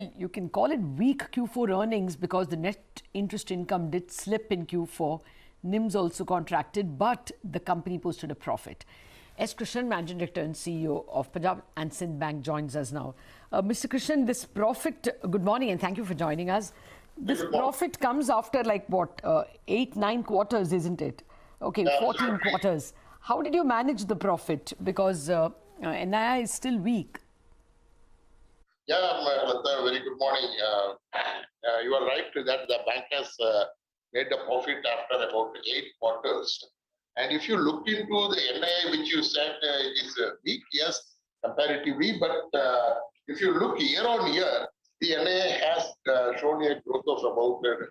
You can call it weak Q4 earnings because the net interest income did slip in Q4. NIMs also contracted, but the company posted a profit. S. Krishnan, Managing Director and CEO of Punjab Sind Bank, joins us now. Mr. Krishnan, this profit, good morning and thank you for joining us. This profit comes after like what, 8-9 quarters, isn't it? Okay, 14 quarters. How did you manage the profit? Because NII is still weak. Yeah, Lata, very good morning. You are right that the bank has made a profit after about 8 quarters. And if you look into the NII, which you said is weak, yes, comparatively, but if you look year on year, the NII has shown a growth of about 9+%.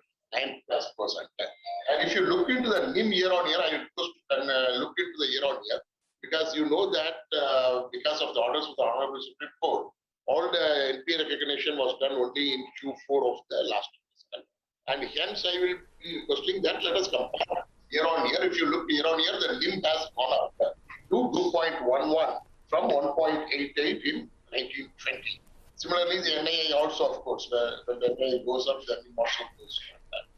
And if you look into the NIM year on year, I look into the year on year, because you know that because of the orders of the Honorable Supreme Court, all the NPA recognition was done only in Q4 of the last fiscal. And hence I will be questioning that. Let us compare year on year. If you look year on year, the NIM has gone up to 2.11 from 1.88 in 1920. Similarly, the NII also, of course, when the NII goes up, the NIM also goes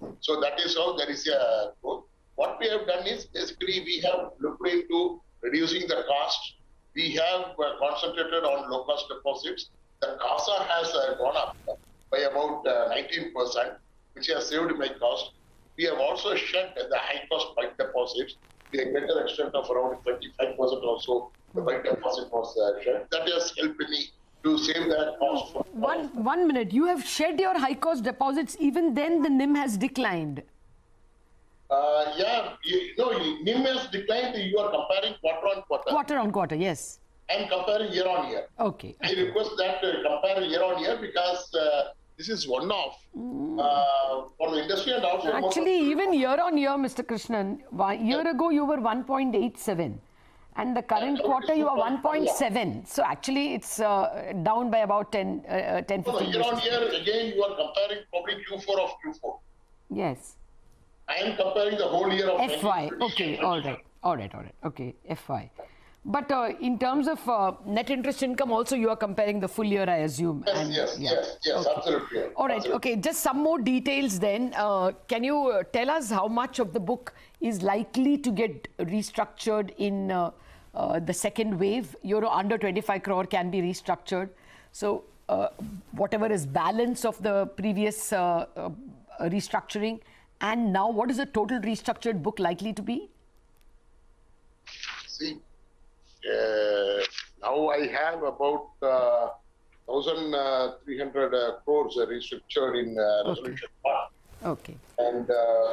up. So that is how there is a growth. What we have done is basically we have looked into reducing the cost. We have concentrated on low-cost deposits. The CASA has gone up by about 19%, which has saved my cost. We have also shed the high-cost bite deposits to a greater extent of around 25% also. The bite deposit was shed. That has helped me to save that cost. One minute. You have shed your high-cost deposits. Even then, the NIM has declined. Yeah, NIM has declined. You are comparing quarter on quarter. Quarter on quarter, yes. I'm comparing year on year. Okay. I request that compare year on year because this is one-off for the industry and also. Actually, even year on year, Mr. Krishnan, a year ago you were 1.87, and the current quarter you are 1.7. So actually, it's down by about 10, 15. So year on year again, you are comparing probably Q4 of Q4. Yes. I am comparing the whole year of FY. Okay, all right. Okay, FY. But in terms of net interest income, also you are comparing the full year, I assume. Yes, okay. Absolutely. All right, absolutely. Okay. Just some more details then. Can you tell us how much of the book is likely to get restructured in the second wave? Under 25 crore can be restructured. So whatever is balance of the previous restructuring, and now what is the total restructured book likely to be? See, now I have about 1,300 crores restructured in resolution 1. Okay. And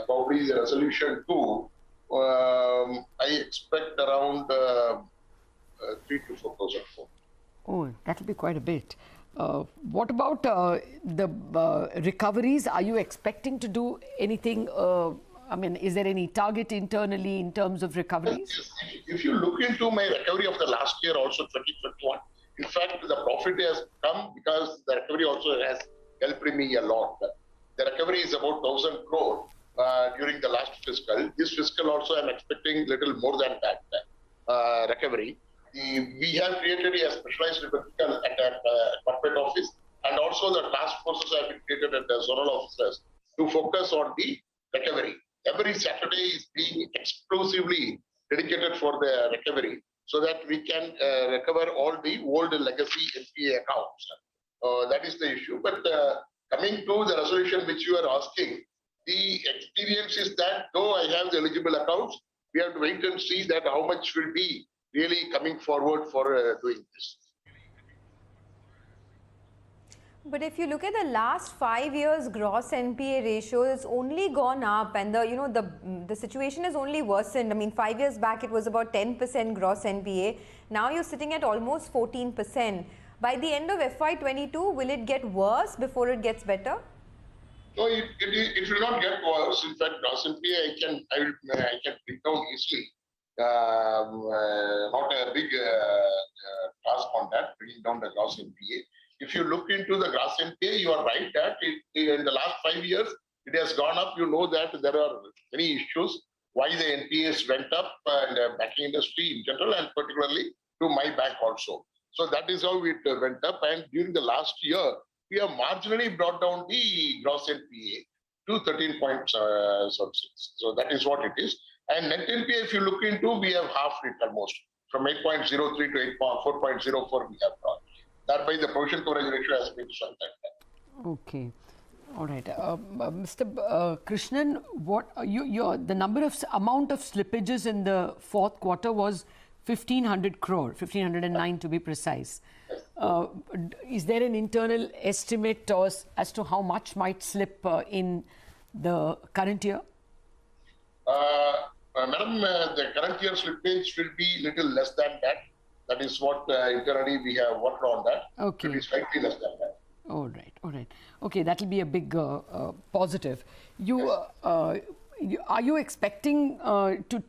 probably the resolution 2, I expect around 3,000 to 4,000 crores. Oh, that will be quite a bit. What about the recoveries? Are you expecting to do anything? I mean, is there any target internally in terms of recoveries? If you look into my recovery of the last year, also 2021, in fact, the profit has come because the recovery also has helped me a lot. The recovery is about 1,000 crore during the last fiscal. This fiscal also, I'm expecting little more than that recovery. We have created a specialized vertical at the corporate office, and also the task forces have been created at the zonal offices to focus on the recovery. Every Saturday is being exclusively dedicated for the recovery so that we can recover all the old legacy NPA accounts. That is the issue. But coming to the resolution which you are asking, the experience is that though I have the eligible accounts, we have to wait and see that how much will be really coming forward for doing this. But if you look at the last 5 years gross NPA ratio, it's only gone up, and the situation has only worsened. I mean, 5 years back it was about 10% gross NPA. Now you're sitting at almost 14%. By the end of FY22, will it get worse before it gets better? No, it will not get worse. In fact, gross NPA I can bring down easily. Not a big task on that, bringing down the gross NPA. If you look into the gross NPA, you are right that in the last 5 years, it has gone up. You know that there are many issues why the NPAs went up in the banking industry in general and particularly to my bank also. So that is how it went up. And during the last year, we have marginally brought down the gross NPA to 13.76. So that is what it is. And net NPA, if you look into, we have half it almost. From 8.03 to 4.04 we have brought. Thereby the provision coverage ratio has been strengthened. Okay. All right. Mr. Krishnan, what the amount of slippages in the fourth quarter was 1,500 crore, 1,509 to be precise. Is there an internal estimate as to how much might slip in the current year? Madam, the current year slippage will be little less than that. That is what internally we have worked on that. Okay. It will be slightly less than that. All right, all right. Okay, that will be a big positive. Are you expecting to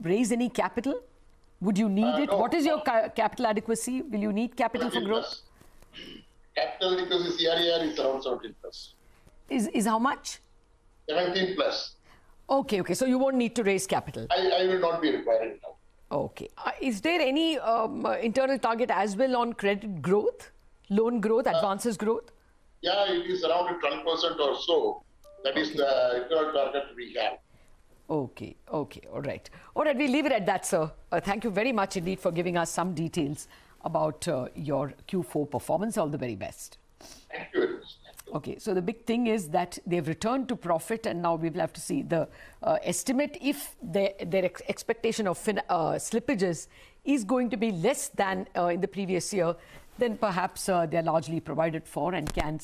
raise any capital? Would you need it? No. What is your capital adequacy? Will you need capital for growth? Capital adequacy CRAR is around 17 plus. Is how much? 17 plus. Okay, okay. So you won't need to raise capital. I will not be requiring now. Okay. Is there any internal target as well on credit growth, loan growth, advances growth? Yeah, it is around 12% or so. That is the internal target we have. Okay, okay, all right. All right, we'll leave it at that, sir. Thank you very much indeed for giving us some details about your Q4 performance. All the very best. Thank you very much. Okay, so the big thing is that they've returned to profit, and now we will have to see the estimate. If their expectation of slippages is going to be less than in the previous year, then perhaps they're largely provided for and can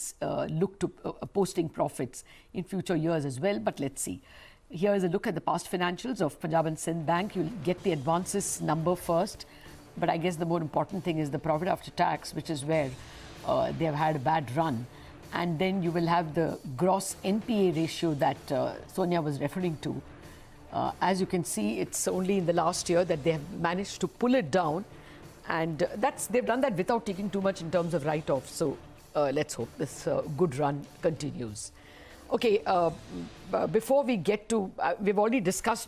look to posting profits in future years as well. But let's see. Here is a look at the past financials of Punjab Sind Bank. You'll get the advances number first, but I guess the more important thing is the profit after tax, which is where they have had a bad run. And then you will have the gross NPA ratio that Sonia was referring to. As you can see, it's only in the last year that they have managed to pull it down. And they've done that without taking too much in terms of write-off. So let's hope this good run continues. Okay, before we get to, we've already discussed